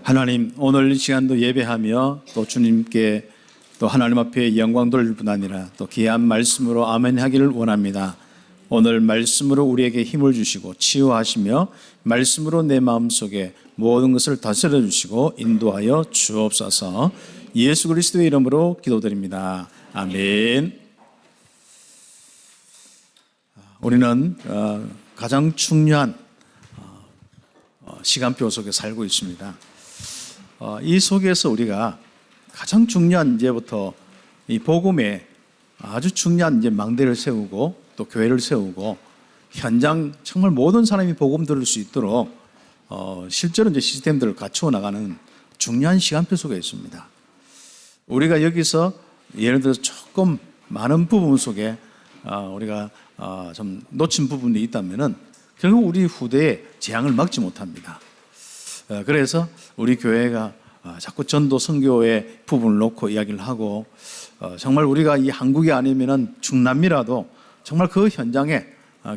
하나님, 오늘 이 시간도 예배하며 또 주님께 또 하나님 앞에 영광 돌릴 뿐 아니라 또 귀한 말씀으로 아멘 하기를 원합니다. 오늘 말씀으로 우리에게 힘을 주시고 치유하시며 말씀으로 내 마음속에 모든 것을 다스려 주시고 인도하여 주옵소서. 예수 그리스도의 이름으로 기도드립니다. 아멘. 우리는 가장 중요한 시간표 속에 살고 있습니다. 이 속에서 우리가 가장 중요한 이제부터 이 복음에 아주 중요한 이제 망대를 세우고 또 교회를 세우고 현장 정말 모든 사람이 복음 들을 수 있도록 실제로 이제 시스템들을 갖추어 나가는 중요한 시간표 속에 있습니다. 우리가 여기서 예를 들어서 조금 많은 부분 속에 우리가 좀 놓친 부분이 있다면은 결국 우리 후대에 재앙을 막지 못합니다. 그래서 우리 교회가 자꾸 전도 선교의 부분을 놓고 이야기를 하고 정말 우리가 이 한국이 아니면은 중남미라도 정말 그 현장에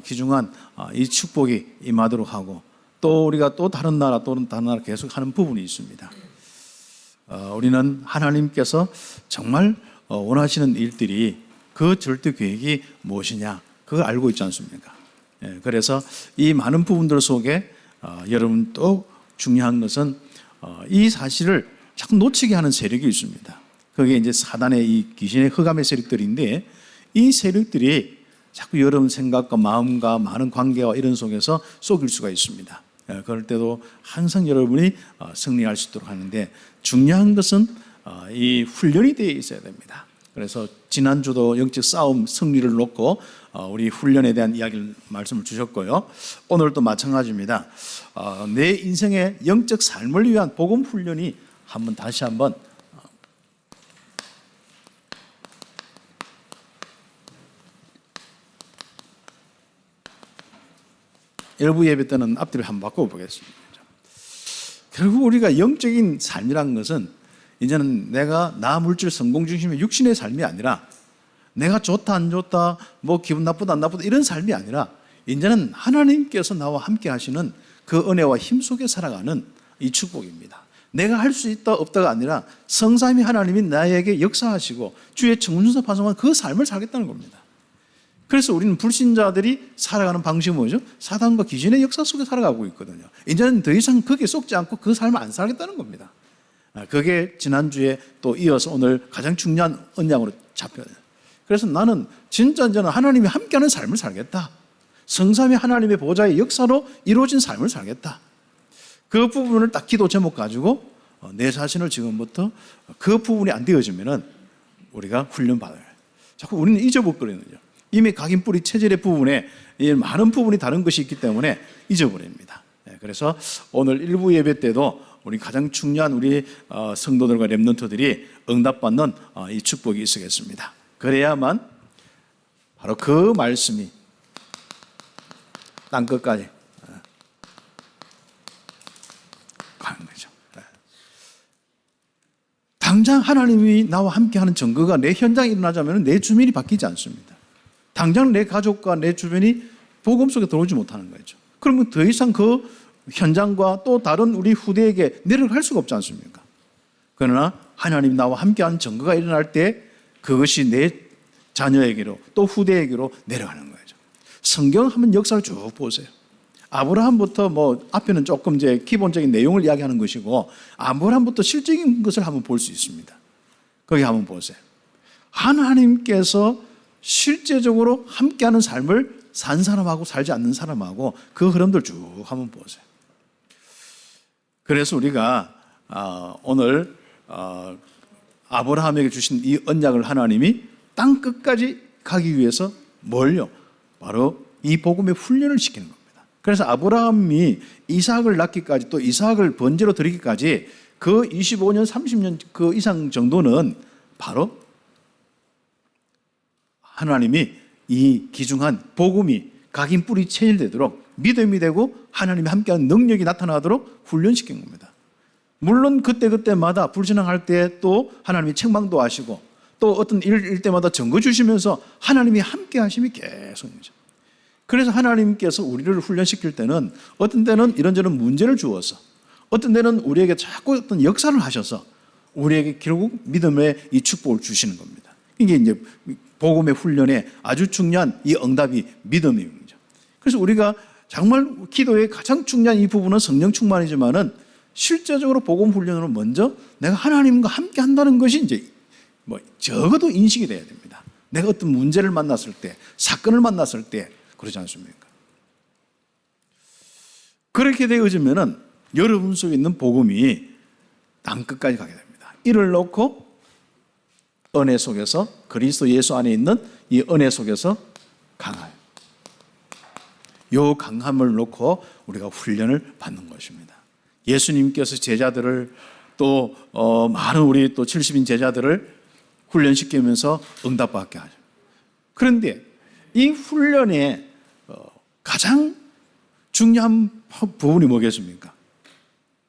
귀중한 이 축복이 임하도록 하고 또 우리가 또 다른 나라 계속 하는 부분이 있습니다. 우리는 하나님께서 정말 원하시는 일들이 그 절대 계획이 무엇이냐 그걸 알고 있지 않습니까? 그래서 이 많은 부분들 속에 여러분 또 중요한 것은 이 사실을 자꾸 놓치게 하는 세력이 있습니다. 그게 이제 사단의 이 귀신의 흑암의 세력들인데 이 세력들이 자꾸 여러분 생각과 마음과 많은 관계와 이런 속에서 속일 수가 있습니다. 그럴 때도 항상 여러분이 승리할 수 있도록 하는데 중요한 것은 이 훈련이 되어 있어야 됩니다. 그래서 지난주도 영적 싸움 승리를 놓고 우리 훈련에 대한 이야기를 말씀을 주셨고요. 오늘도 마찬가지입니다. 내 인생의 영적 삶을 위한 복음 훈련이 다시 한번 일부 예배 때는 앞뒤를 한번 바꿔보겠습니다. 결국 우리가 영적인 삶이란 것은 이제는 내가 나 물질 성공 중심의 육신의 삶이 아니라 내가 좋다 안 좋다 뭐 기분 나쁘다 안 나쁘다 이런 삶이 아니라 이제는 하나님께서 나와 함께 하시는 그 은혜와 힘 속에 살아가는 이 축복입니다. 내가 할 수 있다 없다가 아니라 성삼위 하나님이 나에게 역사하시고 주의 청문서 파송한 그 삶을 살겠다는 겁니다. 그래서 우리는 불신자들이 살아가는 방식은 뭐죠? 사단과 귀신의 역사 속에 살아가고 있거든요. 이제는 더 이상 거기에 속지 않고 그 삶을 안 살겠다는 겁니다. 그게 지난주에 또 이어서 오늘 가장 중요한 언약으로 잡혀요. 그래서 나는 진짜 이제는 하나님이 함께하는 삶을 살겠다. 성삼위 하나님의 보좌의 역사로 이루어진 삶을 살겠다. 그 부분을 딱 기도 제목 가지고 내 자신을 지금부터 그 부분이 안 되어지면은 우리가 훈련받아요. 자꾸 우리는 잊어버리거든요. 이미 각인 뿌리 체질의 부분에 많은 부분이 다른 것이 있기 때문에 잊어버립니다. 그래서 오늘 일부 예배 때도 우리 가장 중요한 우리 성도들과 렘넌트들이 응답받는 이 축복이 있으겠습니다. 그래야만 바로 그 말씀이 땅끝까지 가는 거죠. 당장 하나님이 나와 함께하는 증거가 내 현장에 일어나자면 내 주민이 바뀌지 않습니다. 당장 내 가족과 내 주변이 복음 속에 들어오지 못하는 거죠. 그러면 더 이상 그 현장과 또 다른 우리 후대에게 내려갈 수가 없지 않습니까? 그러나 하나님 나와 함께하는 증거가 일어날 때 그것이 내 자녀에게로 또 후대에게로 내려가는 거죠. 성경 한번 역사를 쭉 보세요. 아브라함부터 뭐 앞에는 조금 이제 기본적인 내용을 이야기하는 것이고 아브라함부터 실적인 것을 한번 볼 수 있습니다. 거기 한번 보세요. 하나님께서 실제적으로 함께하는 삶을 산 사람하고 살지 않는 사람하고 그 흐름들 쭉 한번 보세요. 그래서 우리가 오늘 아브라함에게 주신 이 언약을 하나님이 땅 끝까지 가기 위해서 뭘요? 바로 이 복음의 훈련을 시키는 겁니다. 그래서 아브라함이 이삭을 낳기까지 또 이삭을 번제로 드리기까지 그 25년 30년 그 이상 정도는 바로 하나님이 이 귀중한 복음이 각인 뿌리 체질되도록 믿음이 되고 하나님이 함께하는 능력이 나타나도록 훈련시킨 겁니다. 물론 그때마다 불신앙할 때 또 하나님이 책망도 하시고 또 어떤 일 때마다 증거 주시면서 하나님이 함께 하심이 계속이죠. 그래서 하나님께서 우리를 훈련시킬 때는 어떤 때는 이런저런 문제를 주어서 어떤 데는 우리에게 자꾸 어떤 역사를 하셔서 우리에게 결국 믿음의 이 축복을 주시는 겁니다. 이게 이제 복음의 훈련에 아주 중요한 이 응답이 믿음입니다. 그래서 우리가 정말 기도의 가장 중요한 이 부분은 성령 충만이지만은 실제적으로 복음 훈련으로 먼저 내가 하나님과 함께 한다는 것이 이제 뭐 적어도 인식이 돼야 됩니다. 내가 어떤 문제를 만났을 때, 사건을 만났을 때 그러지 않습니까? 그렇게 되어지면은 여러분 속에 있는 복음이 땅끝까지 가게 됩니다. 이를 놓고 은혜 속에서 그리스도 예수 안에 있는 이 은혜 속에서 강하여 요 강함을 놓고 우리가 훈련을 받는 것입니다. 예수님께서 제자들을 또 많은 우리 또 70인 제자들을 훈련시키면서 응답받게 하죠. 그런데 이 훈련의 가장 중요한 부분이 뭐겠습니까?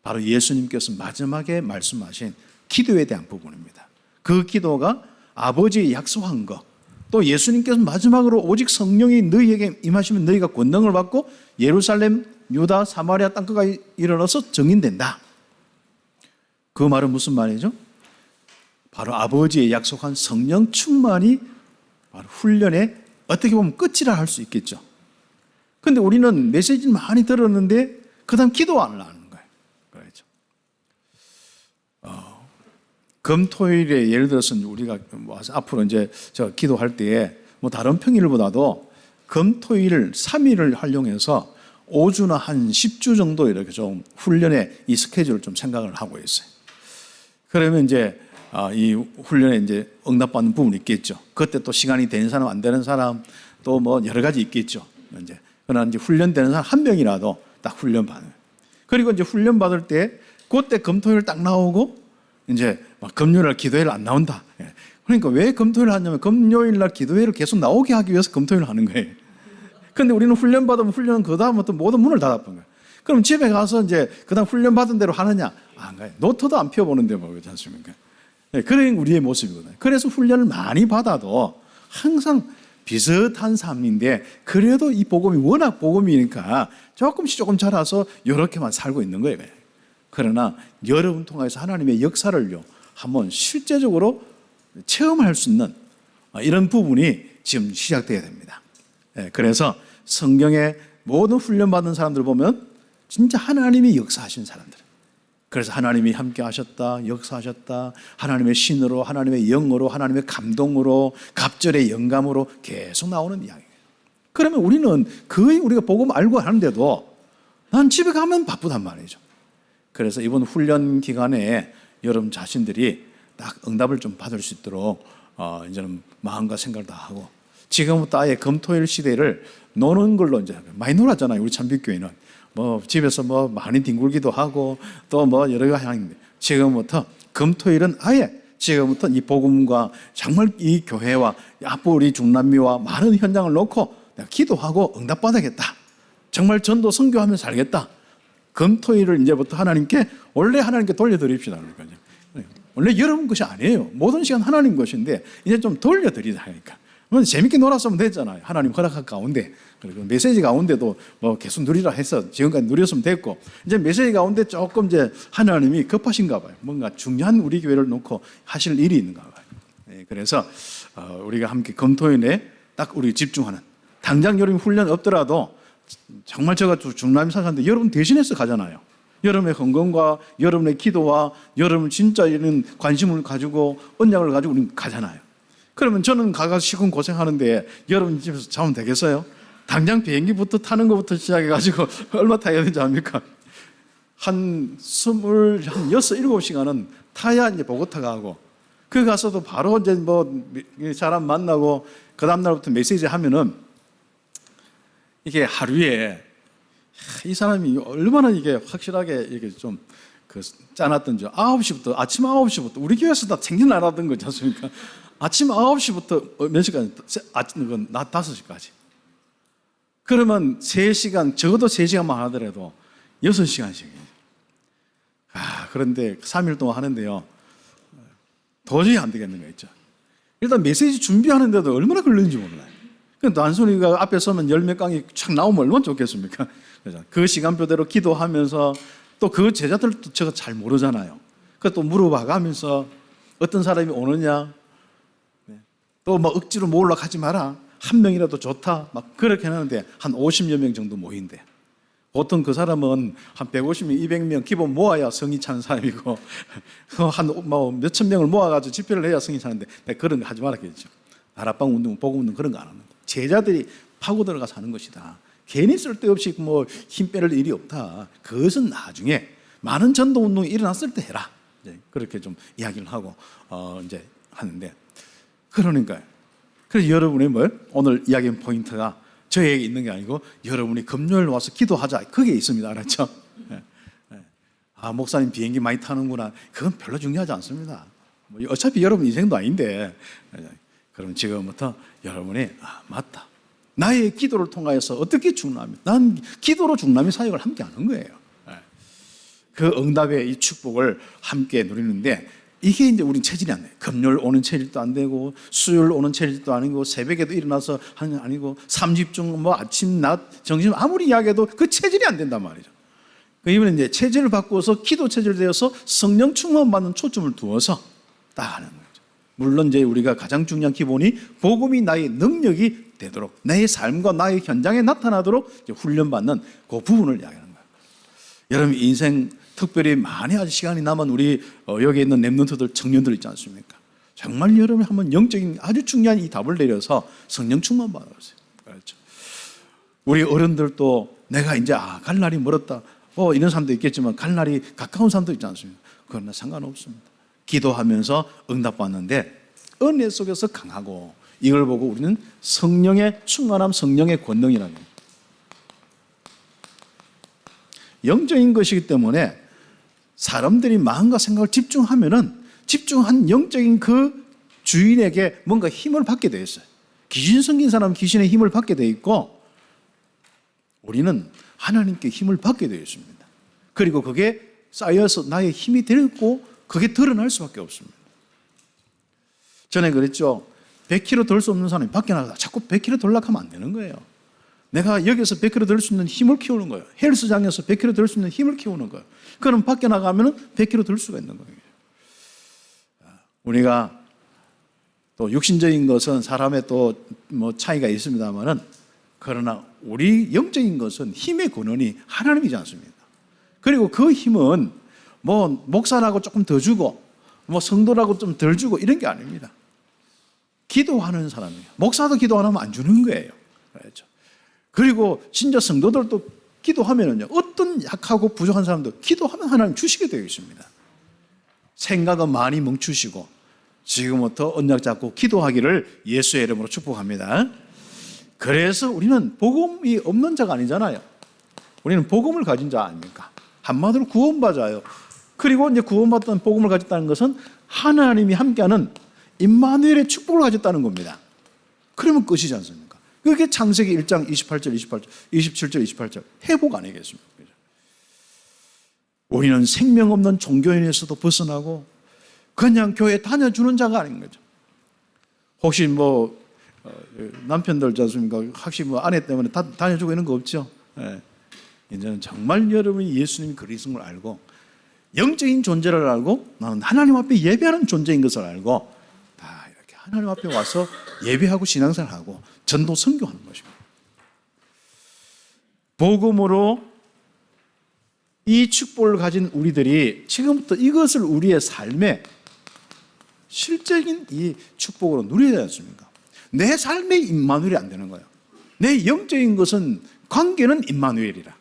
바로 예수님께서 마지막에 말씀하신 기도에 대한 부분입니다. 그 기도가 아버지의 약속한 것, 또 예수님께서 마지막으로 오직 성령이 너희에게 임하시면 너희가 권능을 받고 예루살렘, 유다, 사마리아 땅끝까지 일어나서 증인된다. 그 말은 무슨 말이죠? 바로 아버지의 약속한 성령 충만이 바로 훈련의 어떻게 보면 끝이라 할 수 있겠죠. 그런데 우리는 메시지를 많이 들었는데 그 다음 기도 안 하는 거예요. 그렇죠. 금토일에 예를 들어서 우리가 앞으로 이제 저 기도할 때에 뭐 다른 평일보다도 금토일 3일을 활용해서 5주나 한 10주 정도 이렇게 좀 훈련의 이 스케줄을 좀 생각을 하고 있어요. 그러면 이제 이 훈련에 이제 응답받는 부분이 있겠죠. 그때 또 시간이 되는 사람, 안 되는 사람, 또 뭐 여러 가지 있겠죠. 이제 그러나 이제 훈련되는 사람 한 명이라도 딱 훈련 받아요. 그리고 이제 훈련 받을 때 그때 금토일 딱 나오고 이제 막 금요일날 기도회를 안 나온다. 그러니까 왜 금토일 하냐면 금요일날 기도회를 계속 나오게 하기 위해서 금토일을 하는 거예요. 그런데 우리는 훈련 받으면 훈련은 그 다음부터 모든 문을 닫아본 거예요. 그럼 집에 가서 이제 그 다음 훈련 받은 대로 하느냐? 안 가요. 노트도 안 펴보는데 뭐 그렇지 않습니까? 그게 우리의 모습이거든요. 그래서 훈련을 많이 받아도 항상 비슷한 삶인데 그래도 이 복음이 워낙 복음이니까 조금씩 조금 자라서 이렇게만 살고 있는 거예요. 그러나 여러분 통해서 하나님의 역사를요 한번 실제적으로 체험할 수 있는 이런 부분이 지금 시작돼야 됩니다. 그래서 성경의 모든 훈련받은 사람들 보면 진짜 하나님이 역사하신 사람들. 그래서 하나님이 함께 하셨다, 역사하셨다, 하나님의 신으로, 하나님의 영으로, 하나님의 감동으로, 갑절의 영감으로 계속 나오는 이야기예요. 그러면 우리는 거의 우리가 복음 알고 하는데도 난 집에 가면 바쁘단 말이죠. 그래서 이번 훈련 기간에 여러분 자신들이 딱 응답을 좀 받을 수 있도록 이제는 마음과 생각을 다 하고 지금부터 아예 금토일 시대를 노는 걸로 이제 많이 놀았잖아요. 우리 참빛교회는 뭐 집에서 뭐 많이 뒹굴기도 하고 또 뭐 여러 가지 하는데 지금부터 금토일은 아예 지금부터 이 복음과 정말 이 교회와 앞으로 우리 중남미와 많은 현장을 놓고 내가 기도하고 응답받아야겠다. 정말 전도 선교하면서 살겠다. 금토일을 이제부터 하나님께 원래 하나님께 돌려드립시다. 그러니까 원래 여러분 것이 아니에요. 모든 시간 하나님 것인데 이제 좀 돌려드리자 하니까. 재밌게 놀았으면 됐잖아요. 하나님 허락한 가운데. 그리고 메시지 가운데도 뭐 계속 누리라 해서 지금까지 누렸으면 됐고 이제 메시지 가운데 조금 이제 하나님이 급하신가 봐요. 뭔가 중요한 우리 교회를 놓고 하실 일이 있는가 봐요. 그래서 우리가 함께 금토일에 딱 우리 집중하는 당장 여러분 훈련 없더라도 정말 제가 중남미 사는데 여러분 대신해서 가잖아요. 여러분의 건강과 여러분의 기도와 여러분 진짜 이런 관심을 가지고 언약을 가지고 우리는 가잖아요. 그러면 저는 가서 시군 고생하는데 여러분 집에서 자면 되겠어요? 당장 비행기부터 타는 것부터 시작해가지고 얼마 타야 되는지 압니까? 한 7시간은 타야 이제 보고타 가고 그 가서도 바로 이제 뭐 사람 만나고 그 다음날부터 메시지 하면은 이게 하루에 이 사람이 얼마나 이게 확실하게 이게 좀 그 짜놨던지 9시부터 아침 9시부터 우리 교회에서 다 챙겨 나가던 거지 않습니까? 아침 9시부터 몇 시간? 아침 낮 5시까지. 그러면 3시간 적어도 3시간만 하더라도 6시간씩. 그런데 3일 동안 하는데요. 도저히 안 되겠는 거 있죠. 일단 메시지 준비하는데도 얼마나 걸리는지 몰라요. 단순히가 앞에 서면 열몇 강이 촥 나오면 얼마나 좋겠습니까? 그 시간표대로 기도하면서 또 그 제자들도 제가 잘 모르잖아요. 그또 물어봐가면서 어떤 사람이 오느냐, 또 뭐 억지로 모으려고 하지 마라. 한 명이라도 좋다. 막 그렇게 하는데 한 50여 명 정도 모인대. 보통 그 사람은 한 150명, 200명 기본 모아야 성이 차는 사람이고 한 뭐 몇천 명을 모아가지고 집회를 해야 성이 차는데 그런 거 하지 말았겠죠. 나라방 운동, 복음 운동 그런 거 안 합니다. 제자들이 파고 들어가서 하는 것이다. 괜히 쓸데없이 뭐 힘 빼를 일이 없다. 그것은 나중에 많은 전도 운동이 일어났을 때 해라. 그렇게 좀 이야기를 하고 이제 하는데 그러니까요. 그래서 여러분이 오늘 이야기한 포인트가 저에게 있는 게 아니고 여러분이 금요일 와서 기도하자. 그게 있습니다. 알았죠? 목사님 비행기 많이 타는구나. 그건 별로 중요하지 않습니다. 어차피 여러분 인생도 아닌데 그럼 지금부터 여러분이 맞다. 나의 기도를 통하여서 어떻게 중남이 난 기도로 중남이 사역을 함께 하는 거예요. 그 응답의 이 축복을 함께 누리는데 이게 이제 우린 체질이 안 돼요. 금요일 오는 체질도 안 되고 수요일 오는 체질도 아니고 새벽에도 일어나서 하는 게 아니고 30중 뭐 아침 낮 점심 아무리 이야기해도 그 체질이 안 된단 말이죠. 이번에 이제 체질을 바꾸어서 기도 체질 되어서 성령 충만 받는 초점을 두어서 딱 하는 거죠. 물론 이제 우리가 가장 중요한 기본이 복음이 나의 능력이 되도록 내 삶과 나의 현장에 나타나도록 훈련받는 그 부분을 이야기하는 거예요. 여러분 인생 특별히 많이 아직 시간이 남은 우리 여기 있는 렘넌트들 청년들 있지 않습니까? 정말 여러분이 한번 영적인 아주 중요한 이 답을 내려서 성령 충만 받아보세요. 그렇죠. 우리 어른들도 내가 이제 갈 날이 멀었다. 이런 사람도 있겠지만 갈 날이 가까운 사람도 있지 않습니까? 그건 상관없습니다. 기도하면서 응답받는데 은혜 속에서 강하고 이걸 보고 우리는 성령의 충만함, 성령의 권능이라는 거예요. 영적인 것이기 때문에 사람들이 마음과 생각을 집중한 영적인 그 주인에게 뭔가 힘을 받게 되어 있어요. 귀신 섬긴 사람은 귀신의 힘을 받게 되어 있고 우리는 하나님께 힘을 받게 되어 있습니다. 그리고 그게 쌓여서 나의 힘이 되고 그게 드러날 수밖에 없습니다. 전에 그랬죠. 100kg 들 수 없는 사람이 밖에 나가서 자꾸 100kg 들려고 하면 안 되는 거예요. 내가 여기서 100kg 들 수 있는 힘을 키우는 거예요. 헬스장에서 100kg 들 수 있는 힘을 키우는 거예요. 그럼 밖에 나가면 100kg 들 수가 있는 거예요. 우리가 또 육신적인 것은 사람의 또 뭐 차이가 있습니다만은 그러나 우리 영적인 것은 힘의 근원이 하나님이지 않습니까? 그리고 그 힘은 뭐 목사라고 조금 더 주고 뭐 성도라고 좀 덜 주고 이런 게 아닙니다. 기도하는 사람이에요. 목사도 기도 안 하면 안 주는 거예요. 그렇죠. 그리고 진짜 성도들도 기도하면은요, 어떤 약하고 부족한 사람도 기도하면 하나님 주시게 되어 있습니다. 생각은 많이 멈추시고 지금부터 언약 잡고 기도하기를 예수의 이름으로 축복합니다. 그래서 우리는 복음이 없는 자가 아니잖아요. 우리는 복음을 가진 자 아닙니까? 한마디로 구원받아요. 그리고 이제 구원받던 복음을 가졌다는 것은 하나님이 함께하는 임마누엘의 축복을 가졌다는 겁니다. 그러면 끝이지 않습니까? 그게 창세기 1장 27절 28절 28절 회복 아니겠습니까? 우리는 생명 없는 종교인에서도 벗어나고 그냥 교회 다녀주는 자가 아닌 거죠. 혹시 뭐 남편들 있지 않습니까? 혹시 뭐 아내 때문에 다녀주고 이런 거 없죠? 네. 이제는 정말 여러분이 예수님이 그리스도인 걸 알고 영적인 존재를 알고 나는 하나님 앞에 예배하는 존재인 것을 알고 다 이렇게 하나님 앞에 와서 예배하고 신앙생활하고 전도 선교하는 것입니다. 복음으로 이 축복을 가진 우리들이 지금부터 이것을 우리의 삶에 실적인 이 축복으로 누려야 되지 않습니까? 내 삶의 임마누엘이 안 되는 거예요. 내 영적인 것은 관계는 임마누엘이라.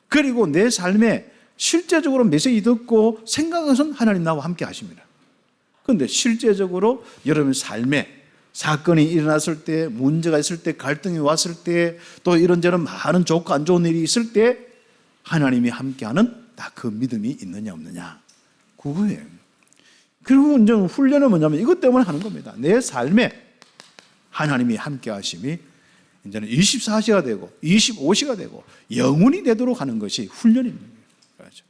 그리고 내 삶에 실제적으로 메시지 듣고 생각은 하나님 나와 함께 하십니다. 그런데 실제적으로 여러분 삶에 사건이 일어났을 때, 문제가 있을 때, 갈등이 왔을 때, 또 이런저런 많은 좋고 안 좋은 일이 있을 때 하나님이 함께하는 딱 그 믿음이 있느냐 없느냐 그거예요. 그리고 이제 훈련은 뭐냐면 이것 때문에 하는 겁니다. 내 삶에 하나님이 함께 하심이 이제는 24시가 되고 25시가 되고 영원히 되도록 하는 것이 훈련입니다. 그렇죠.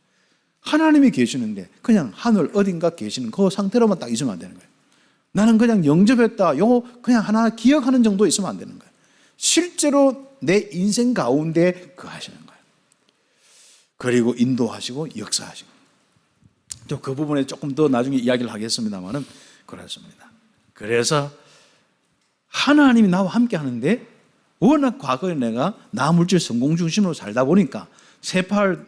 하나님이 계시는데 그냥 하늘 어딘가 계시는 그 상태로만 딱 있으면 안 되는 거예요. 나는 그냥 영접했다. 요거 그냥 하나 기억하는 정도 있으면 안 되는 거예요. 실제로 내 인생 가운데 그 하시는 거예요. 그리고 인도하시고 역사하시고. 또 그 부분에 조금 더 나중에 이야기를 하겠습니다만은 그렇습니다. 그래서 하나님이 나와 함께 하는데 워낙 과거에 내가 나물질 성공 중심으로 살다 보니까 세팔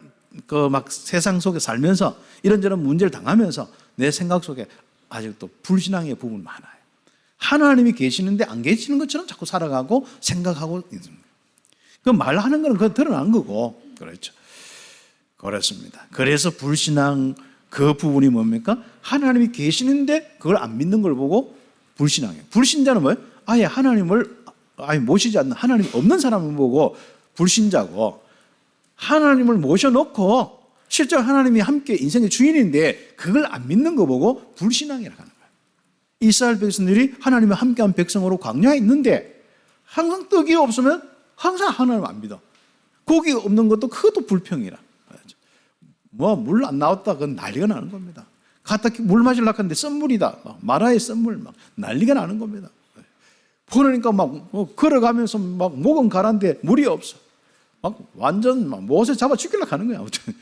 막 세상 속에 살면서 이런저런 문제를 당하면서 내 생각 속에 아직도 불신앙의 부분이 많아요. 하나님이 계시는데 안 계시는 것처럼 자꾸 살아가고 생각하고 있습니다. 그 말하는 건 그거 드러난 거고. 그렇죠. 그렇습니다. 그래서 불신앙 그 부분이 뭡니까? 하나님이 계시는데 그걸 안 믿는 걸 보고 불신앙이에요. 불신자는 뭐예요? 아예 하나님을 모시지 않는, 하나님 없는 사람을 보고 불신자고, 하나님을 모셔놓고 실제로 하나님이 함께 인생의 주인인데 그걸 안 믿는 거 보고 불신앙이라고 하는 거예요. 이스라엘 백성들이 하나님과 함께한 백성으로 광야에 있는데 항상 떡이 없으면 항상 하나님 안 믿어. 고기 없는 것도 그것도 불평이라. 물 안 나왔다 그건 난리가 나는 겁니다. 갖다 물 마시려고 하는데 썬물이다. 마라의 썬물 막 난리가 나는 겁니다. 그러니까 막 걸어가면서 막 목은 가라앉는데 물이 없어. 막 완전 막 못에 잡아 죽이려고 하는 거야. 아무튼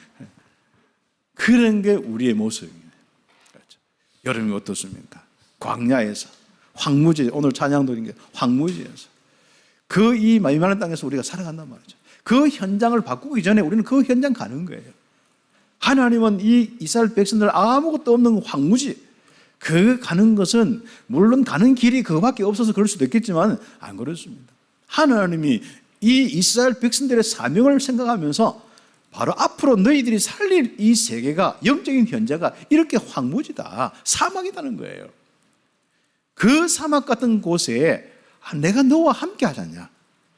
그런 게 우리의 모습입니다. 그렇죠. 여러분이 어떻습니까? 광야에서 황무지, 오늘 찬양도 있는 게 황무지에서 그 이 마이만한 땅에서 우리가 살아간단 말이죠. 그 현장을 바꾸기 전에 우리는 그 현장 가는 거예요. 하나님은 이 이스라엘 백성들 아무것도 없는 황무지, 그 가는 것은 물론 가는 길이 그거밖에 없어서 그럴 수도 있겠지만 안 그렇습니다. 하나님이 이 이스라엘 백성들의 사명을 생각하면서 바로 앞으로 너희들이 살릴 이 세계가, 영적인 현재가 이렇게 황무지다, 사막이라는 거예요. 그 사막 같은 곳에 내가 너와 함께 하자냐.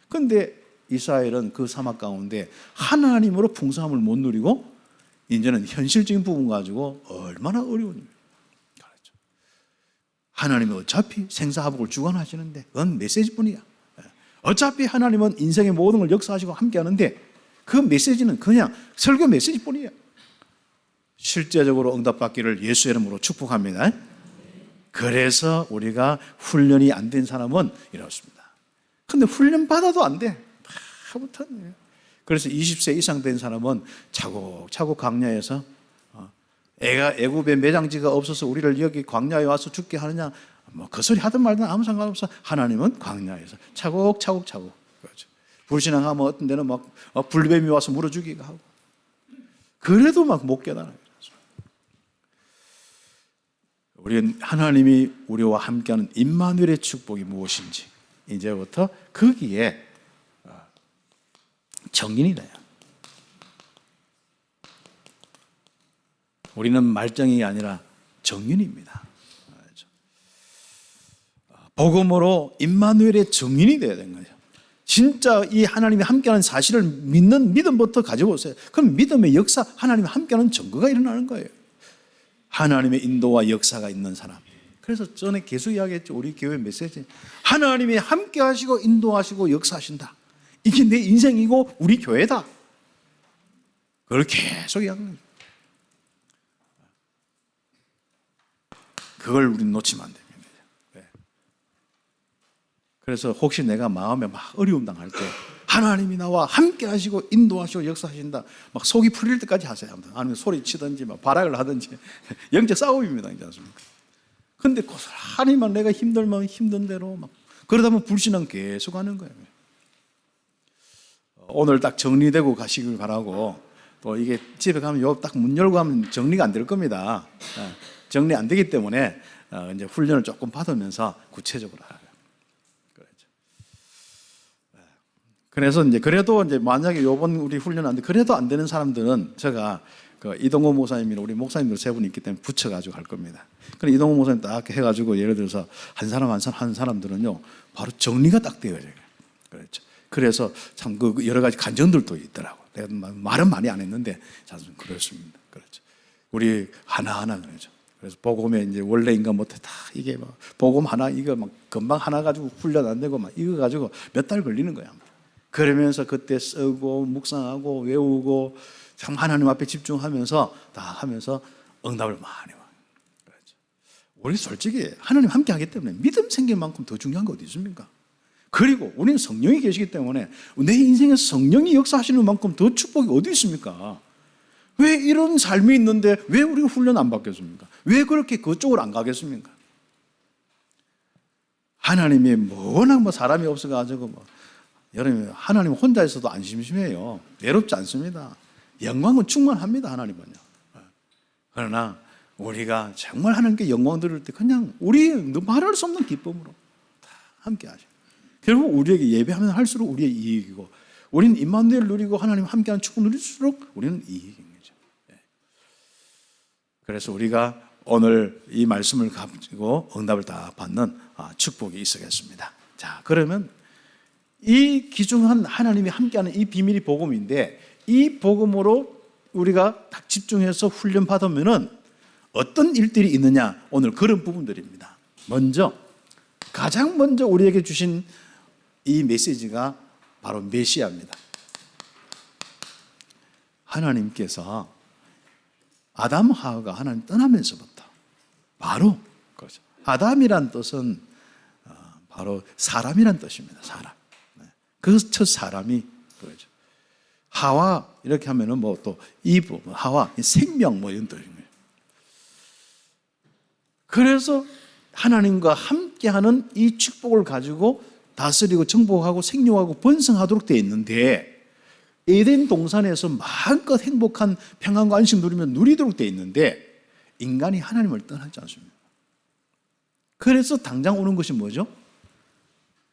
그런데 이스라엘은 그 사막 가운데 하나님으로 풍성함을 못 누리고 이제는 현실적인 부분 가지고 얼마나 어려운 일이에요. 하나님은 어차피 생사화복을 주관하시는데 그건 메시지뿐이야. 어차피 하나님은 인생의 모든 걸 역사하시고 함께 하는데 그 메시지는 그냥 설교 메시지뿐이에요. 실제적으로 응답받기를 예수의 이름으로 축복합니다. 그래서 우리가 훈련이 안 된 사람은 이렇습니다. 근데 훈련 받아도 안 돼. 다 못하네. 그래서 20세 이상 된 사람은 차곡차곡 광야에서 애굽에 매장지가 없어서 우리를 여기 광야에 와서 죽게 하느냐, 그 소리 하든 말든 아무 상관없어. 하나님은 광야에서 차곡차곡 그렇죠. 불신앙하면 어떤 데는 막 불뱀이 와서 물어 죽이고 하고, 그래도 막 못 깨달아요. 우리는 하나님이 우리와 함께하는 임마누엘의 축복이 무엇인지 이제부터 거기에 정인이 돼요. 우리는 말정이 아니라 정인입니다. 복음으로 임마누엘의 정인이 되어야 되는 거죠. 진짜 이 하나님이 함께하는 사실을 믿는 믿음부터 가지고 오세요. 그럼 믿음의 역사, 하나님이 함께하는 증거가 일어나는 거예요. 하나님의 인도와 역사가 있는 사람. 그래서 전에 계속 이야기했죠. 우리 교회 메시지. 하나님이 함께 하시고 인도하시고 역사하신다. 이게 내 인생이고 우리 교회다. 그걸 계속 이야기합니다. 그걸 우리는 놓치면 안 됩니다. 네. 그래서 혹시 내가 마음에 막 어려움 당할 때 하나님이 나와 함께 하시고 인도하시고 역사하신다, 막 속이 풀릴 때까지 하세요. 아니면 소리치든지 막 발악을 하든지 영적 싸움입니다. 그렇지 않습니까? 근데 고스란히만 내가 힘들면 힘든 대로 막 그러다 보면 불신앙 계속 하는 거예요. 오늘 딱 정리되고 가시길 바라고, 또 이게 집에 가면 요 딱 문 열고 하면 정리가 안 될 겁니다. 정리 안 되기 때문에 이제 훈련을 조금 받으면서 구체적으로 하라고. 그렇죠. 그래서 이제 그래도 이제 만약에 요번 우리 훈련 안 돼, 그래도 안 되는 사람들은 제가 그 이동호 목사님이나 우리 목사님들 세 분이 있기 때문에 붙여가지고 할 겁니다. 그럼 이동호 목사님 딱 해가지고 예를 들어서 한 사람 한 사람들은요 바로 정리가 딱 되어요. 그렇죠. 그래서 참 그 여러 가지 간증들도 있더라고. 내가 말은 많이 안 했는데 참 그렇습니다. 그렇죠. 우리 하나하나 그러죠. 그래서 복음에 이제 원래 인간 못해 다 이게 막 복음 하나 이거 막 금방 하나 가지고 훈련 안 되고 막 이거 가지고 몇 달 걸리는 거야. 그러면서 그때 쓰고 묵상하고 외우고 참 하나님 앞에 집중하면서 다 하면서 응답을 많이 와. 그렇죠. 우리 솔직히 하나님 함께 하기 때문에 믿음 생길 만큼 더 중요한 거 어디 있습니까? 그리고 우리는 성령이 계시기 때문에 내 인생에서 성령이 역사하시는 만큼 더 축복이 어디 있습니까? 왜 이런 삶이 있는데 왜 우리가 훈련 안 받겠습니까? 왜 그렇게 그쪽으로 안 가겠습니까? 하나님이 워낙 사람이 없어가지고 여러분, 하나님 혼자 있어도 안 심심해요. 외롭지 않습니다. 영광은 충만합니다, 하나님은요. 그러나 우리가 정말 하나님께 영광 드릴 때 그냥 우리 말할 수 없는 기쁨으로 다 함께 하죠. 결국 우리에게 예배하면 할수록 우리의 이익이고, 우리는 임마누엘 누리고 하나님 함께하는 축복 누릴수록 우리는 이익인 거죠. 그래서 우리가 오늘 이 말씀을 가지고 응답을 다 받는 축복이 있어야겠습니다. 자, 그러면 이 귀중한 하나님이 함께하는 이 비밀이 복음인데, 이 복음으로 우리가 딱 집중해서 훈련 받으면은 어떤 일들이 있느냐, 오늘 그런 부분들입니다. 가장 먼저 우리에게 주신 이 메시지가 바로 메시아입니다. 하나님께서 아담 하와가 하나님 떠나면서부터 바로 그렇죠. 아담이란 뜻은 바로 사람이란 뜻입니다. 사람. 그 첫 사람이 그렇죠. 하와 이렇게 하면은 또 이브, 하와 생명 이런 뜻인 거예요. 그래서 하나님과 함께하는 이 축복을 가지고 다스리고 정복하고 생육하고 번성하도록 되어 있는데, 에덴 동산에서 마음껏 행복한 평안과 안식 누리면 누리도록 되어 있는데, 인간이 하나님을 떠나지 않습니다. 그래서 당장 오는 것이 뭐죠?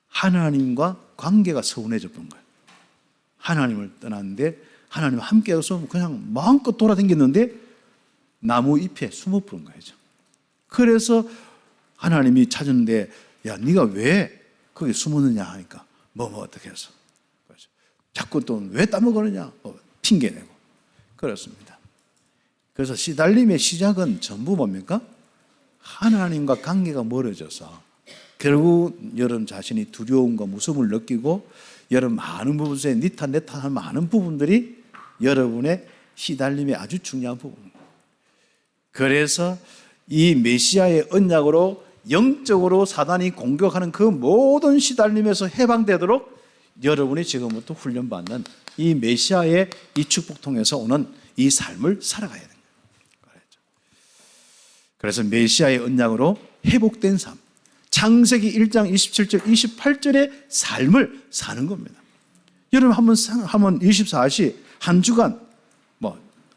하나님과 관계가 서운해져 본 거예요. 하나님을 떠났는데 하나님과 함께해서 그냥 마음껏 돌아다녔는데 나무 잎에 숨어 버린 거죠. 그래서 하나님이 찾았는데, 야, 네가 왜 거기 숨었느냐 하니까 어떻게 해서 그렇죠. 자꾸 또 왜 따먹으느냐 핑계내고 그렇습니다. 그래서 시달림의 시작은 전부 뭡니까? 하나님과 관계가 멀어져서 결국 여러분 자신이 두려움과 무서움을 느끼고 여러분 많은 부분에 니탄내탄한 많은 부분들이 여러분의 시달림의 아주 중요한 부분입니다. 그래서 이 메시아의 언약으로 영적으로 사단이 공격하는 그 모든 시달림에서 해방되도록 여러분이 지금부터 훈련받는 이 메시아의 이 축복 통해서 오는 이 삶을 살아가야 됩니다. 그래서 메시아의 언약으로 회복된 삶, 창세기 1장 27절 28절의 삶을 사는 겁니다. 여러분 한번 24시 한 주간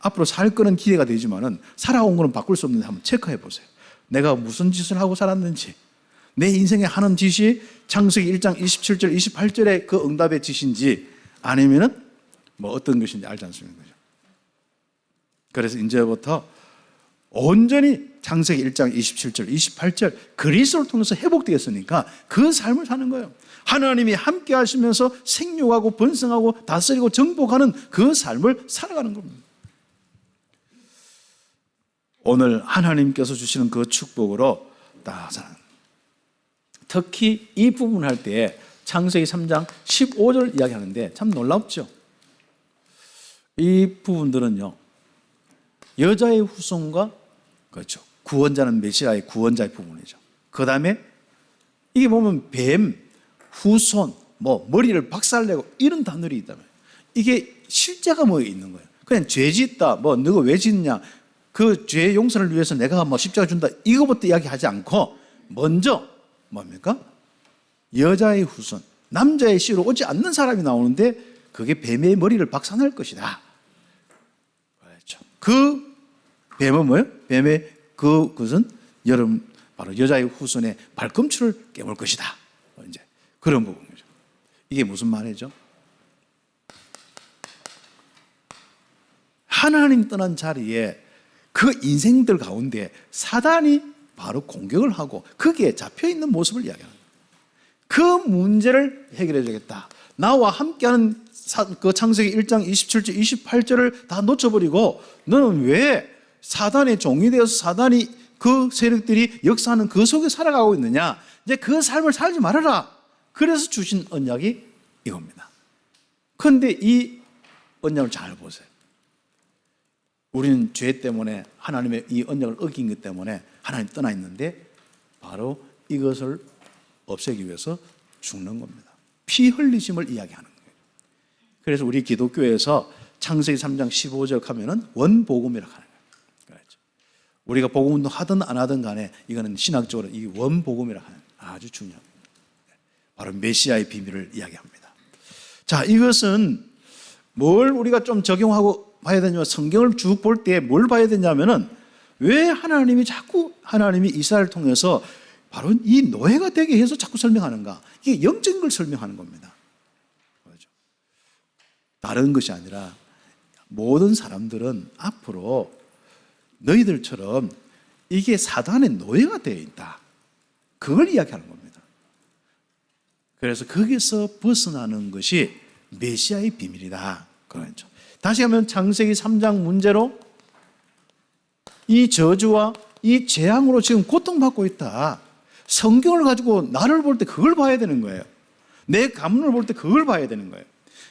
앞으로 살 거는 기대가 되지만은 살아온 거는 바꿀 수 없는데 한번 체크해 보세요. 내가 무슨 짓을 하고 살았는지, 내 인생에 하는 짓이 창세기 1장 27절 28절의 그 응답의 짓인지 아니면은 어떤 것인지 알지 않습니까? 그래서 이제부터 온전히 창세기 1장 27절 28절 그리스도를 통해서 회복되었으니까 그 삶을 사는 거예요. 하나님이 함께 하시면서 생육하고 번성하고 다스리고 정복하는 그 삶을 살아가는 겁니다. 오늘 하나님께서 주시는 그 축복으로 딱 특히 이 부분 할 때 창세기 3장 15절 이야기하는데 참 놀랍죠. 이 부분들은요, 여자의 후손과 그렇죠, 구원자는 메시아의 구원자의 부분이죠. 그 다음에 이게 보면 뱀, 후손, 머리를 박살내고 이런 단어들이 있다면 이게 실제가 있는 거예요. 그냥 죄 짓다, 너가 왜 짓냐, 그 죄의 용서를 위해서 내가 십자가 준다, 이거부터 이야기하지 않고 먼저 뭡니까? 여자의 후손, 남자의 씨로 오지 않는 사람이 나오는데 그게 뱀의 머리를 박살낼 것이다. 그렇죠. 그 뱀은 뭐예요? 뱀의 그것은 여러분 바로 여자의 후손의 발꿈치를 깨물 것이다. 이제 그런 부분이죠. 이게 무슨 말이죠? 하나님 떠난 자리에 그 인생들 가운데 사단이 바로 공격을 하고 거기에 잡혀있는 모습을 이야기합니다. 그 문제를 해결해 주겠다. 나와 함께하는 그 창세기 1장 27절 28절을 다 놓쳐버리고 너는 왜 사단의 종이 되어서 사단이 그 세력들이 역사하는 그 속에 살아가고 있느냐. 이제 그 삶을 살지 말아라. 그래서 주신 언약이 이겁니다. 그런데 이 언약을 잘 보세요. 우리는 죄 때문에 하나님의 이 언약을 어긴 것 때문에 하나님 떠나 있는데 바로 이것을 없애기 위해서 죽는 겁니다. 피 흘리심을 이야기하는 거예요. 그래서 우리 기독교에서 창세기 3장 15절 하면은 원복음이라고 하는 거예요. 우리가 복음 운동 하든 안 하든 간에 이거는 신학적으로 이 원복음이라고 하는 아주 중요합니다. 바로 메시아의 비밀을 이야기합니다. 자, 이것은 뭘 우리가 좀 적용하고 봐야 되냐면 성경을 쭉 볼 때 뭘 봐야 되냐면은 왜 하나님이 자꾸 하나님이 이스라엘을 통해서 바로 이 노예가 되게 해서 자꾸 설명하는가? 이게 영적인 걸 설명하는 겁니다. 그렇죠? 다른 것이 아니라 모든 사람들은 앞으로 너희들처럼 이게 사단의 노예가 되어 있다. 그걸 이야기하는 겁니다. 그래서 거기서 벗어나는 것이 메시아의 비밀이다. 그렇죠. 다시 하면 창세기 3장 문제로 이 저주와 이 재앙으로 지금 고통받고 있다. 성경을 가지고 나를 볼 때 그걸 봐야 되는 거예요. 내 가문을 볼 때 그걸 봐야 되는 거예요.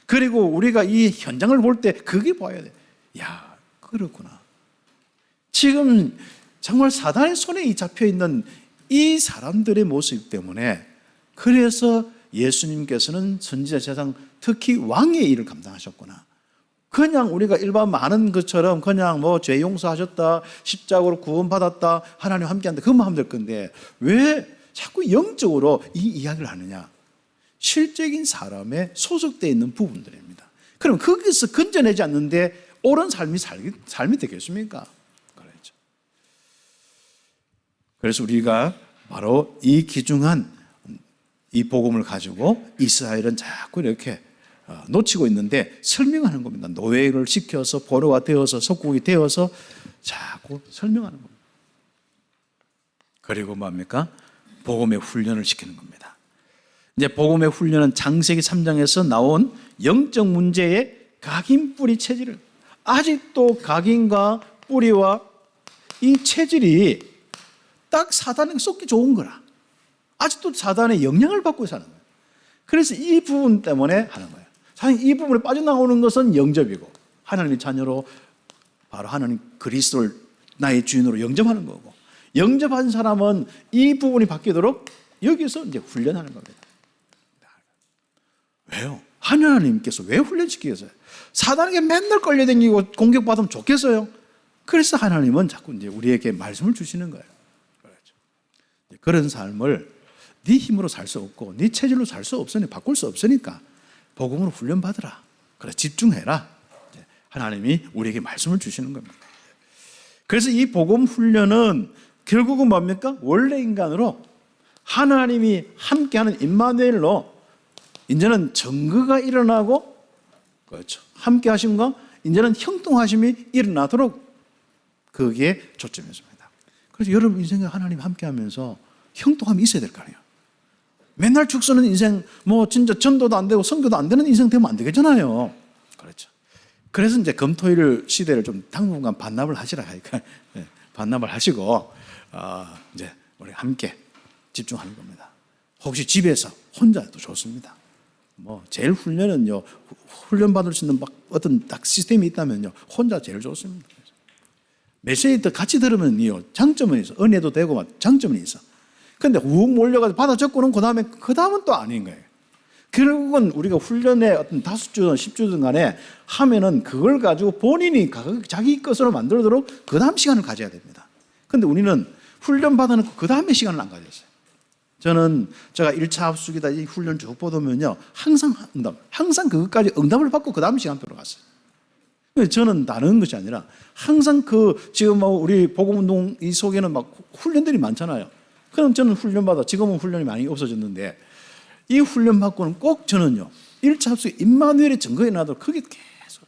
그리고 우리가 이 현장을 볼 때 그게 봐야 돼. 야, 그렇구나. 지금 정말 사단의 손에 잡혀 있는 이 사람들의 모습 때문에 그래서 예수님께서는 선지자 제사장 특히 왕의 일을 감당하셨구나. 그냥 우리가 일반 많은 것처럼 그냥 뭐 죄 용서하셨다, 십자가로 구원받았다, 하나님 함께한다, 그것만 하면 될 건데 왜 자꾸 영적으로 이 이야기를 하느냐? 실적인 사람에 소속되어 있는 부분들입니다. 그럼 거기서 건져내지 않는데 옳은 삶이 되겠습니까? 그렇죠. 그래서 우리가 바로 이 귀중한 이 복음을 가지고 이스라엘은 자꾸 이렇게 놓치고 있는데 설명하는 겁니다. 노예를 시켜서 포로가 되어서 속국이 되어서 자꾸 설명하는 겁니다. 그리고 뭡니까? 복음의 훈련을 시키는 겁니다. 이제 복음의 훈련은 창세기 3장에서 나온 영적 문제의 각인 뿌리 체질을 아직도 각인과 뿌리와 이 체질이 딱 사단에게 쏟기 좋은 거라. 아직도 사단의 영향을 받고 사는 거예요. 그래서 이 부분 때문에 하는 거예요. 사실 이 부분에 빠져나오는 것은 영접이고 하나님의 자녀로 바로 하나님 그리스도를 나의 주인으로 영접하는 거고 영접한 사람은 이 부분이 바뀌도록 여기서 이제 훈련하는 겁니다. 왜요? 하나님께서 왜 훈련시키겠어요? 사단에게 맨날 끌려다니고 공격받으면 좋겠어요? 그래서 하나님은 자꾸 이제 우리에게 말씀을 주시는 거예요. 그런 삶을 네 힘으로 살 수 없고 네 체질로 살 수 없으니 바꿀 수 없으니까 복음으로 훈련받으라. 그래 집중해라. 하나님이 우리에게 말씀을 주시는 겁니다. 그래서 이 복음 훈련은 결국은 뭡니까? 원래 인간으로 하나님이 함께하는 임마누엘로 이제는 증거가 일어나고 그렇죠. 함께 하심과 이제는 형통하심이 일어나도록 거기에 초점했습니다. 그래서 여러분 인생에 하나님 함께하면서 형통함이 있어야 될 거 아니에요. 맨날 죽 쓰는 인생, 뭐 진짜 전도도 안 되고 선교도 안 되는 인생 되면 안 되겠잖아요. 그렇죠. 그래서 이제 금토일 시대를 좀 당분간 반납을 하시라 하니까 반납을 하시고 이제 우리 함께 집중하는 겁니다. 혹시 집에서 혼자도 좋습니다. 뭐 제일 훈련은요, 훈련 받을 수 있는 막 어떤 딱 시스템이 있다면요, 혼자 제일 좋습니다. 메시지 같이 들으면요, 장점은 있어. 은혜도 되고 막 장점은 있어. 근데 욱 몰려가지고 받아 적고는 그 다음은 또 아닌 거예요. 결국은 우리가 훈련에 어떤 5주든 10주든 간에 하면은 그걸 가지고 본인이 자기 것으로 만들도록 그 다음 시간을 가져야 됩니다. 근데 우리는 훈련 받아놓고 그 다음에 시간을 안 가졌어요. 제가 1차 합숙이다 이 훈련 쭉 보면요, 항상 그것까지 응답을 받고 그 다음 시간표로 갔어요. 저는 다른 것이 아니라 항상 지금 우리 복음운동 이 속에는 막 훈련들이 많잖아요. 그럼 저는 훈련받아, 지금은 훈련이 많이 없어졌는데 이 훈련 받고는 꼭 저는요 1차 합숙 임마누엘의 증거에 나도록 그게 계속,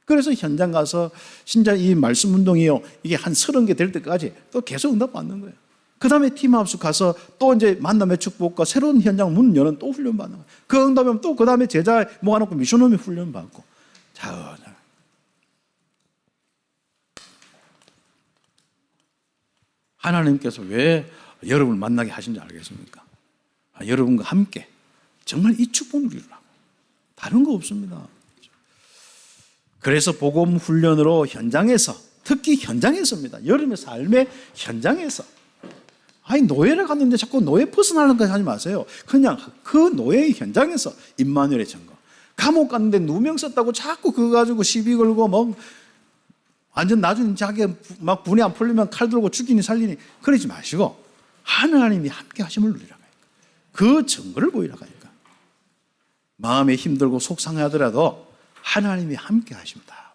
그래서 현장 가서 진짜 이 말씀 운동이요 이게 한 30개 될 때까지 또 계속 응답 받는 거예요. 그 다음에 팀 합숙 가서 또 이제 만남의 축복과 새로운 현장 문 여는 또 훈련 받는 거예요. 그 응답하면 또 그 다음에 제자 모아놓고 미션홈이 훈련 받고. 자, 하나님께서 왜 여러분을 만나게 하신지 알겠습니까? 여러분과 함께 정말 이 축복을 누리라고. 다른 거 없습니다. 그래서 복음 훈련으로 현장에서, 특히 현장에서입니다. 여러분의 삶의 현장에서. 노예를 갔는데 자꾸 노예 벗어나는 거 하지 마세요. 그냥 그 노예의 현장에서 임마누엘의 증거. 감옥 갔는데 누명 썼다고 자꾸 그거 가지고 시비 걸고 뭐 완전 나중에 자기가 막 분이 안 풀리면 칼 들고 죽이니 살리니 그러지 마시고 하나님이 함께 하심을 누리라고 하니까. 그 증거를 보이라고 하니까. 마음에 힘들고 속상하더라도 하나님이 함께 하십니다.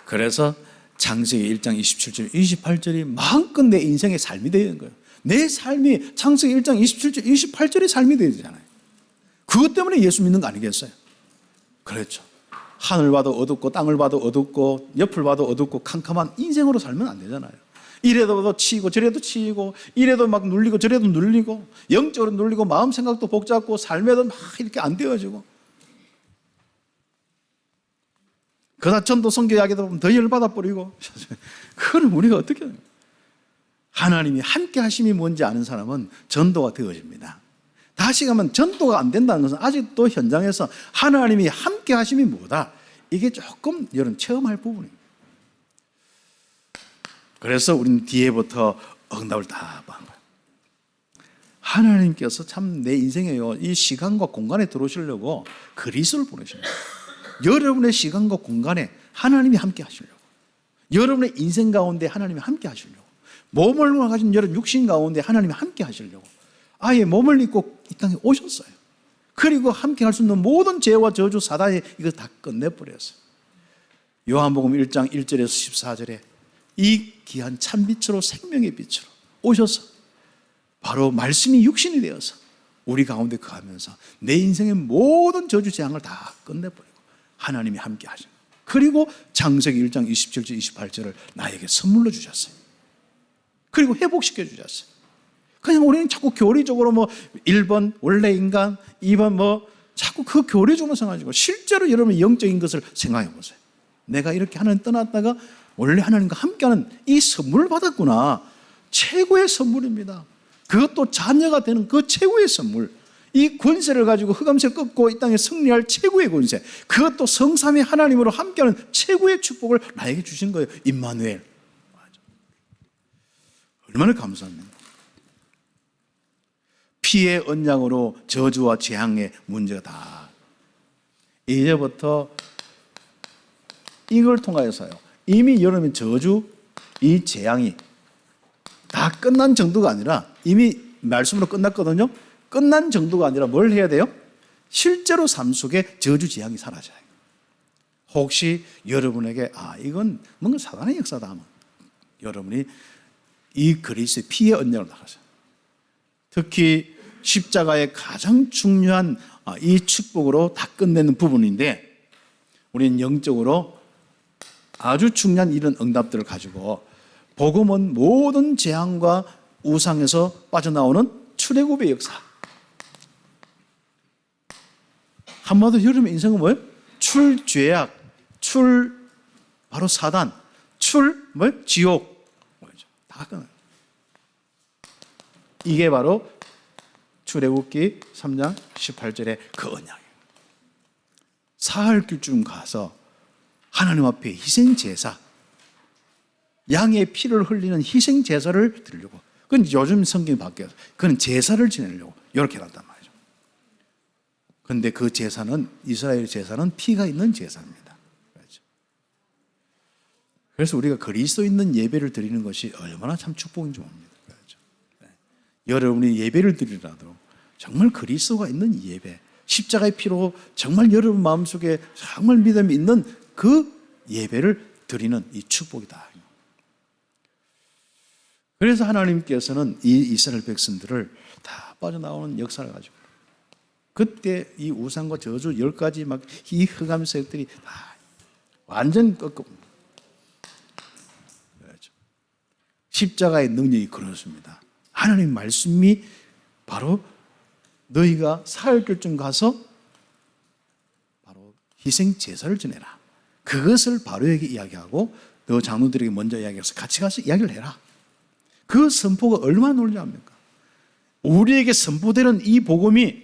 그래서 창세기 1장 27절 28절이 마음껏 내 인생의 삶이 되는 거예요. 내 삶이 창세기 1장 27절 28절의 삶이 되잖아요. 그것 때문에 예수 믿는 거 아니겠어요? 그렇죠. 하늘 봐도 어둡고 땅을 봐도 어둡고 옆을 봐도 어둡고 캄캄한 인생으로 살면 안 되잖아요. 이래도 치이고 저래도 치이고 이래도 막 눌리고 저래도 눌리고 영적으로 눌리고 마음 생각도 복잡고 삶에도 막 이렇게 안 되어지고 그러다 전도 선교 이야기다 보면 더 열받아 버리고 그건 우리가 어떻게 해요? 하나님이 함께 하심이 뭔지 아는 사람은 전도가 되어집니다. 다시 가면 전도가 안 된다는 것은 아직도 현장에서 하나님이 함께 하심이 뭐다? 이게 조금 여러분 체험할 부분입니다. 그래서 우리는 뒤에부터 응답을 다 받은 거예요. 하나님께서 참 내 인생에요. 이 시간과 공간에 들어오시려고 그리스도를 보내십니다. 여러분의 시간과 공간에 하나님이 함께 하시려고. 여러분의 인생 가운데 하나님이 함께 하시려고. 몸을 가진 여러분 육신 가운데 하나님이 함께 하시려고. 아예 몸을 입고 이 땅에 오셨어요. 그리고 함께 할 수 있는 모든 죄와 저주 사단이 이거 다 끝내버렸어요. 요한복음 1장 1절에서 14절에 이 귀한 참빛으로 생명의 빛으로 오셔서 바로 말씀이 육신이 되어서 우리 가운데 거하면서 내 인생의 모든 저주 재앙을 다 끝내버리고 하나님이 함께 하셔요. 그리고 창세기 1장 27절 28절을 나에게 선물로 주셨어요. 그리고 회복시켜 주셨어요. 그냥 우리는 자꾸 교리적으로 뭐 1번 원래 인간, 2번 뭐 자꾸 그 교리적으로 생각하시고 실제로 여러분의 영적인 것을 생각해 보세요. 내가 이렇게 하나님 떠났다가 원래 하나님과 함께하는 이 선물을 받았구나. 최고의 선물입니다. 그것도 자녀가 되는 그 최고의 선물. 이 권세를 가지고 흑암세 꺾고 이 땅에 승리할 최고의 권세. 그것도 성삼위 하나님으로 함께하는 최고의 축복을 나에게 주신 거예요. 임마누엘. 얼마나 감사합니다. 피의 언약으로 저주와 재앙의 문제가 다 이제부터 이걸 통하여서요. 이미 여러분 저주, 이 재앙이 다 끝난 정도가 아니라 이미 말씀으로 끝났거든요. 끝난 정도가 아니라 뭘 해야 돼요? 실제로 삶 속에 저주 재앙이 사라져요. 혹시 여러분에게 이건 뭔가 사단의 역사다 하면 여러분이 이 그리스도의 피의 언약을 나가세요. 특히 십자가의 가장 중요한 이 축복으로 다 끝내는 부분인데 우리는 영적으로 아주 중요한 이런 응답들을 가지고 복음은 모든 재앙과 우상에서 빠져나오는 출애굽의 역사. 한마디로 여러분의 인생은 뭐예요? 출죄악, 바로 사단, 지옥. 다 끊어요. 이게 바로 출애굽기 3장 18절의 그 언약이에요. 사흘 길쯤 가서 하나님 앞에 희생제사, 양의 피를 흘리는 희생제사를 드리려고. 그건 요즘 성경이 바뀌어서 그건 제사를 지내려고 이렇게 해놨단 말이죠. 그런데 그 제사는 이스라엘 제사는 피가 있는 제사입니다. 그래서 우리가 그리스도 있는 예배를 드리는 것이 얼마나 참 축복인지 모릅니다. 여러분이 예배를 드리더라도 정말 그리스도가 있는 예배, 십자가의 피로 정말 여러분 마음속에 정말 믿음이 있는 그 예배를 드리는 이 축복이다. 그래서 하나님께서는 이 이스라엘 백성들을 다 빠져나오는 역사를 가지고 그때 이 우상과 저주 10가지 막 이 흑암색들이 다 완전 꺾어봅니다. 십자가의 능력이 그렇습니다. 하나님 말씀이 바로 너희가 사흘길쯤 가서 바로 희생 제사를 지내라. 그것을 바로에게 이야기하고 너 장로들에게 먼저 이야기해서 같이 가서 이야기를 해라. 그 선포가 얼마나 놀라웁니까? 우리에게 선포되는 이 복음이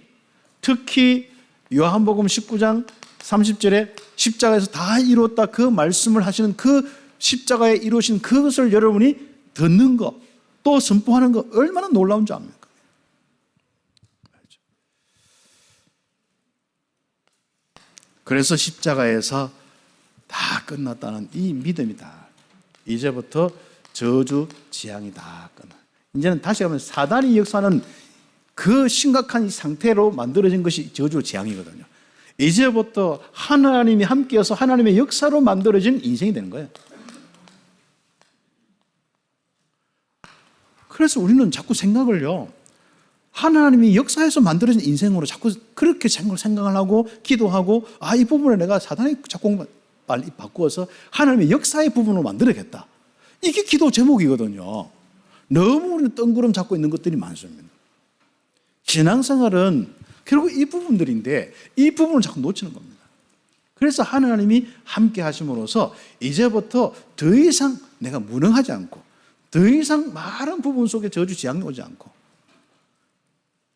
특히 요한복음 19장 30절에 십자가에서 다 이뤘다 그 말씀을 하시는 그 십자가에 이루신 그것을 여러분이 듣는 것 또 선포하는 것 얼마나 놀라운 줄 압니까? 그래서 십자가에서 다 끝났다는 이 믿음이다. 이제부터 저주 재앙이 다 끝나. 이제는 다시 하면 사단의 역사는 그 심각한 상태로 만들어진 것이 저주 재앙이거든요. 이제부터 하나님이 함께해서 하나님의 역사로 만들어진 인생이 되는 거예요. 그래서 우리는 자꾸 생각을요, 하나님이 역사에서 만들어진 인생으로 자꾸 그렇게 생각을 하고 기도하고, 이 부분을 내가 사단이 자꾸 빨리 바꾸어서 하나님의 역사의 부분으로 만들어야겠다. 이게 기도 제목이거든요. 너무 우리는 뜬구름 잡고 있는 것들이 많습니다. 신앙생활은 결국 이 부분들인데 이 부분을 자꾸 놓치는 겁니다. 그래서 하나님이 함께 하심으로써 이제부터 더 이상 내가 무능하지 않고 더 이상 많은 부분 속에 저주 재앙이 오지 않고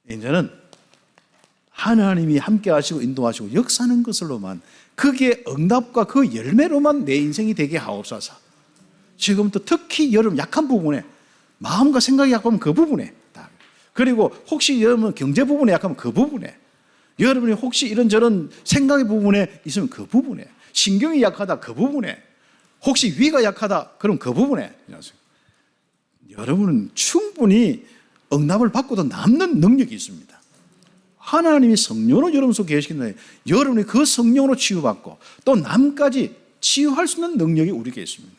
이제는 하나님이 함께 하시고 인도하시고 역사하는 것으로만, 그게 응답과 그 열매로만 내 인생이 되게 하옵소서. 지금부터 특히 여러분 약한 부분에, 마음과 생각이 약하면 그 부분에, 그리고 혹시 여러분 경제 부분에 약하면 그 부분에, 여러분이 혹시 이런저런 생각의 부분에 있으면 그 부분에, 신경이 약하다 그 부분에, 혹시 위가 약하다 그럼 그 부분에, 여러분은 충분히 응답을 받고도 남는 능력이 있습니다. 하나님이 성령으로 여러분 속에 계시는데 여러분이 그 성령으로 치유받고 또 남까지 치유할 수 있는 능력이 우리에게 있습니다.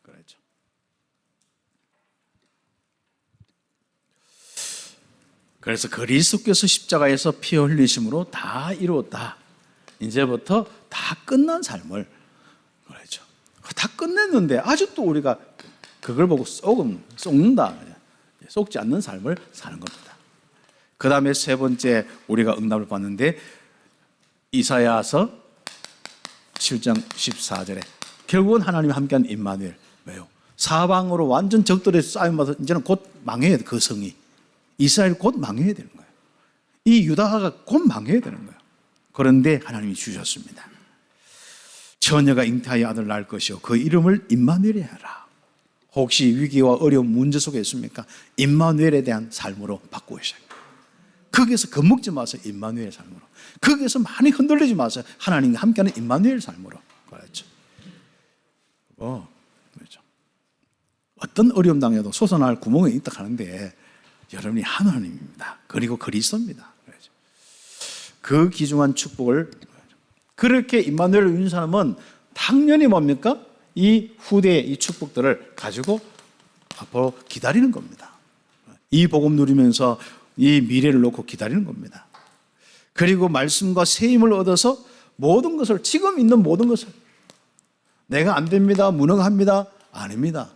그렇죠. 그래서 그리스도께서 십자가에서 피 흘리심으로 다 이루었다. 이제부터 다 끝난 삶을, 그렇죠, 다 끝냈는데 아직도 우리가 그걸 보고 썩는다, 썩지 않는 삶을 사는 겁니다. 그 다음에 세 번째 우리가 응답을 받는데, 이사야서 7장 14절에 결국은 하나님이 함께한 임마누엘. 왜요? 사방으로 완전 적들의 쌓임받아서 이제는 곧 망해야 돼. 그 성이 이스라엘 곧 망해야 되는 거예요. 이 유다가 곧 망해야 되는 거예요. 그런데 하나님이 주셨습니다. 처녀가 잉태하여 아들 낳을 것이요 그 이름을 임마누엘이 하라. 혹시 위기와 어려운 문제 속에 있습니까? 임마누엘에 대한 삶으로 바꾸셔야 돼요. 거기에서 겁먹지 마세요. 임마누엘 삶으로. 거기에서 많이 흔들리지 마세요. 하나님과 함께하는 임마누엘 삶으로. 그렇죠. 그렇죠. 어떤 어려움 당해도 솟아날 구멍이 있다 하는데 여러분이 하나님입니다. 그리고 그리스도입니다. 그렇죠. 그 귀중한 축복을, 그렇게 임마누엘을 이룬 사람은 당연히 뭡니까? 이 후대의 이 축복들을 가지고 앞으로 기다리는 겁니다. 이 복음 누리면서 이 미래를 놓고 기다리는 겁니다. 그리고 말씀과 세임을 얻어서 모든 것을, 지금 있는 모든 것을, 내가 안 됩니다, 무능합니다, 아닙니다.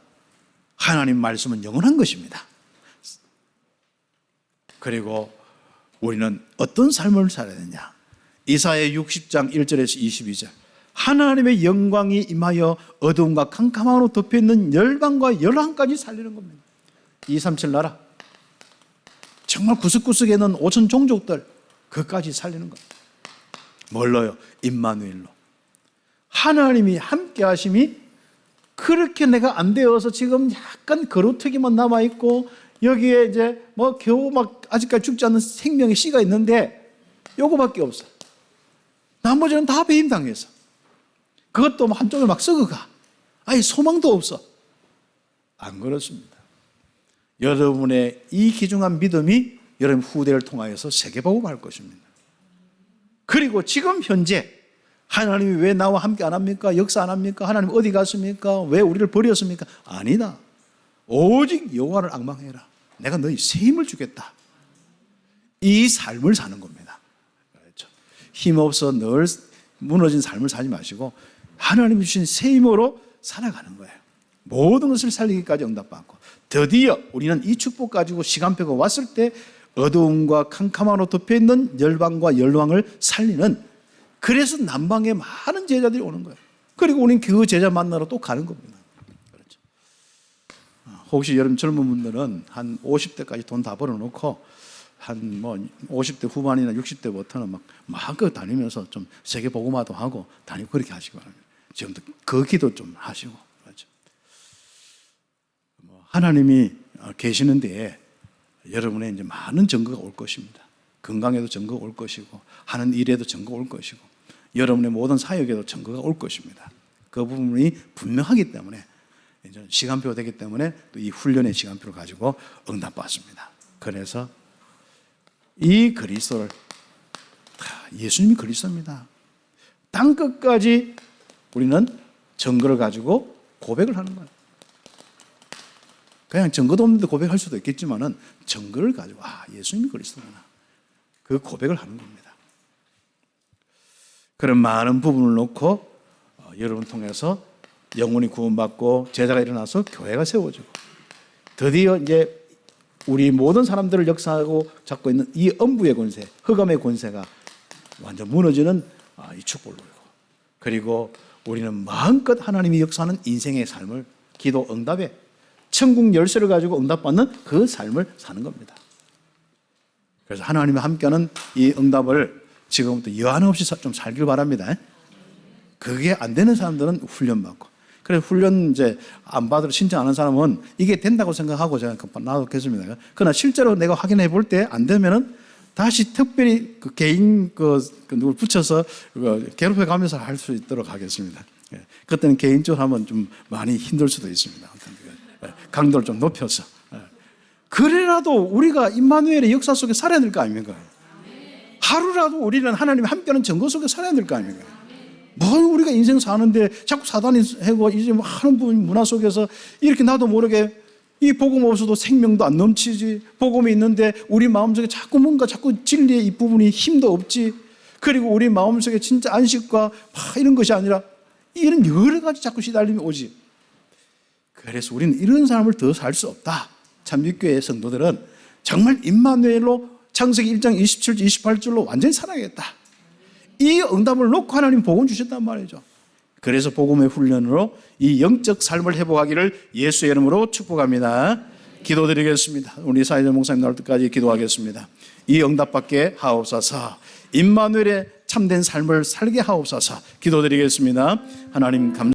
하나님 말씀은 영원한 것입니다. 그리고 우리는 어떤 삶을 살아야 되냐? 이사야 60장 1절에서 22절. 하나님의 영광이 임하여 어두움과 캄캄함으로 덮여있는 열방과 열왕까지 살리는 겁니다. 237 나라, 정말 구석구석에 있는 5천 종족들, 그까지 살리는 겁니다. 뭘로요? 임마누엘로. 하나님이 함께 하심이, 그렇게 내가 안 되어서 지금 약간 거루터기만 남아있고 여기에 이제 겨우 아직까지 죽지 않는 생명의 씨가 있는데 요거밖에 없어. 나머지는 다 배임당해서, 그것도 한쪽에 썩어가. 아예 소망도 없어. 안 그렇습니다. 여러분의 이 귀중한 믿음이 여러분 후대를 통하여서 세계복음할 것입니다. 그리고 지금 현재 하나님이 왜 나와 함께 안 합니까? 역사 안 합니까? 하나님 어디 갔습니까? 왜 우리를 버렸습니까? 아니다. 오직 여호와를 앙망해라. 내가 너희 새 힘을 주겠다. 이 삶을 사는 겁니다. 그렇죠. 힘없어 늘 무너진 삶을 살지 마시고 하나님이 주신 새 힘으로 살아가는 거예요. 모든 것을 살리기까지 응답받고, 드디어 우리는 이 축복 가지고 시간표가 왔을 때 어두움과 캄캄함으로 덮여있는 열방과 열왕을 살리는, 그래서 남방에 많은 제자들이 오는 거예요. 그리고 우리는 그 제자 만나러 또 가는 겁니다. 그렇죠. 혹시 여러분 젊은 분들은 한 50대까지 돈 다 벌어놓고 한 50대 후반이나 60대부터는 막 다니면서 좀 세계 복음화도 하고 다니고 그렇게 하시기 바랍니다. 지금도 그 기도 좀 하시고. 그렇죠. 하나님이 계시는 데에 여러분의 이제 많은 증거가 올 것입니다. 건강에도 증거가 올 것이고, 하는 일에도 증거가 올 것이고, 여러분의 모든 사역에도 증거가 올 것입니다. 그 부분이 분명하기 때문에 이제 시간표가 되기 때문에 또 이 훈련의 시간표를 가지고 응답받습니다. 그래서 이 그리스도를 예수님이 그리스도입니다. 땅 끝까지 우리는 증거를 가지고 고백을 하는 거예요. 그냥 증거도 없는데 고백할 수도 있겠지만은 증거를 가지고 예수님이 그리스도구나. 그 고백을 하는 겁니다. 그런 많은 부분을 놓고 여러분 통해서 영혼이 구원받고 제자가 일어나서 교회가 세워지고 드디어 이제 우리 모든 사람들을 역사하고 잡고 있는 이 음부의 권세, 흑암의 권세가 완전 무너지는 이 축복을 누리고, 그리고 우리는 마음껏 하나님이 역사하는 인생의 삶을 기도 응답에 천국 열쇠를 가지고 응답받는 그 삶을 사는 겁니다. 그래서 하나님과 함께하는 이 응답을 지금부터 여한 없이 좀 살길 바랍니다. 그게 안 되는 사람들은 훈련받고, 그래서 훈련 이제 안 받으러 신청하는 사람은 이게 된다고 생각하고 제가 놔두겠습니다. 그러나 실제로 내가 확인해 볼 때 안 되면은 다시 특별히 그 개인 누굴 붙여서 괴롭혀 가면서 할 수 있도록 하겠습니다. 그때는 개인적으로 하면 좀 많이 힘들 수도 있습니다. 강도를 좀 높여서. 그래라도 우리가 임마누엘의 역사 속에 살아야 될 거 아닙니까? 하루라도 우리는 하나님이 함께하는 증거 속에 살아야 될 거 아닙니까? 뭐 우리가 인생 사는데 자꾸 사단이 해고 이제 하는 문화 속에서 이렇게 나도 모르게 이 복음 없어도 생명도 안 넘치지, 복음이 있는데 우리 마음속에 자꾸 진리의 이 부분이 힘도 없지, 그리고 우리 마음속에 진짜 안식과 이런 것이 아니라 이런 여러 가지 자꾸 시달림이 오지. 그래서 우리는 이런 삶을 더 살 수 없다. 참빛교회 성도들은 정말 임마누엘로 창세기 1장 27절 28절로 완전히 살아야겠다. 이 응답을 놓고 하나님 복음 주셨단 말이죠. 그래서 복음의 훈련으로 이 영적 삶을 회복하기를 예수의 이름으로 축복합니다. 기도드리겠습니다. 우리 사회자 목사님 나올 때까지 기도하겠습니다. 이 응답받게 하옵소서. 임마누엘의 참된 삶을 살게 하옵소서. 기도드리겠습니다. 하나님 감사합니다.